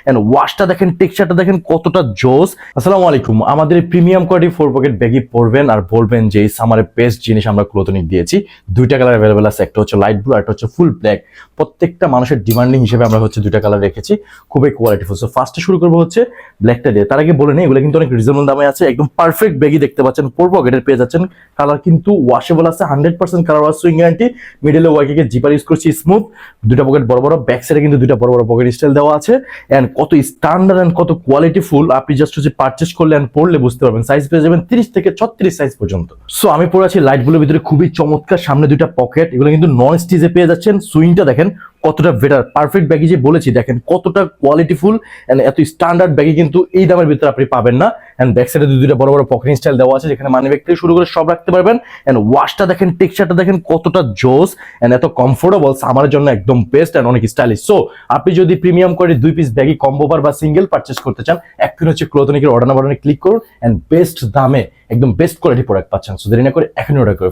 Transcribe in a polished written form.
And ওয়াশটা দেখেন, টেক্সচারটা দেখেন কতটা জোস। আসসালামু আলাইকুম। আমাদের প্রিমিয়াম কোয়ালিটি 4 পকেট ব্যাগই পরবেন আর বলবেন যে এই সামারের বেস্ট জিনিস আমরা ক্লোথনিক দিয়েছি। দুইটা কালার অ্যাভেলেবল আছে, একটা হচ্ছে লাইট ব্লু আর একটা হচ্ছে ফুল ব্ল্যাক। প্রত্যেকটা মানুষের ডিমান্ডিং হিসেবে আমরা হচ্ছে দুইটা কালার রেখেছি, খুবই কোয়ালিটিফুল। সো ফার্স্টে শুরু করবো হচ্ছে ব্ল্যাকটা দিয়ে। তার আগে বলে নেই এগুলো কিন্তু অনেক রিজনেবল দামে আছে, একদম পারফেক্ট ব্যাগই দেখতে পাচ্ছেন, 4 পকেটের পেয়ে যাচ্ছেন। কালার কিন্তু ওয়াশেবল আছে, 100% কালার ওয়াশ সুইং গ্যারান্টি। মিডলে ওয়াইকে জিপার ইউজ করছি স্মুথ, দুইটা পকেট বড় বড়, ব্যাক সাইডে কিন্তু দুইটা বড় বড় পকেট স্টাইল দেওয়া আছে। এন্ড কত স্ট্যান্ডার্ড এন্ড কত কোয়ালিটিফুল, আপনি জাস্ট হচ্ছে পারচেজ করলে এন্ড পড়লে বুঝতে পারবেন। সাইজ পেয়ে যাবেন 30 থেকে 36 সাইজ পর্যন্ত। সো আমি পরে আছি লাইট ব্লুর ভিতরে, খুবই চমৎকার। সামনে দুইটা পকেট, এগুলো কিন্তু নন স্টিচে পেয়ে যাচ্ছেন। সুইংটা দেখেন কতটা বেটার, পারফেক্ট ব্যাগই যে বলেছি, দেখেন কতটা কোয়ালিটিফুল এন্ড এত স্ট্যান্ডার্ড ব্যাগই কিন্তু এই দামের ভিতরে আপনি পাবেন না। এন্ড ব্যাক সাইডে দুইটা বড় বড় পকেট স্টাইল দেওয়া আছে, যেখানে মানি ব্যাগ থেকে শুরু করে সব রাখতে পারবেন। এন্ড ওয়াশটা দেখেন, টেক্সচারটা দেখেন কতটা জোস এন্ড এত কমফোর্টেবল, আমার জন্য একদম বেস্ট এন্ড অনেক স্টাইলিশ। সো আপনি যদি প্রিমিয়াম করে 2 পিস ব্যাগই কম্বো বার বা সিঙ্গেল পারচেজ করতে চান, এক্ষুনি হচ্ছে ক্লোথনিকের অর্ডার নাম্বারে ক্লিক করুন এন্ড বেস্ট দামে একদম বেস্ট কোয়ালিটি প্রোডাক্ট পাচ্ছেন। সো দেরি না করে এখনই অর্ডার করে ফেলুন।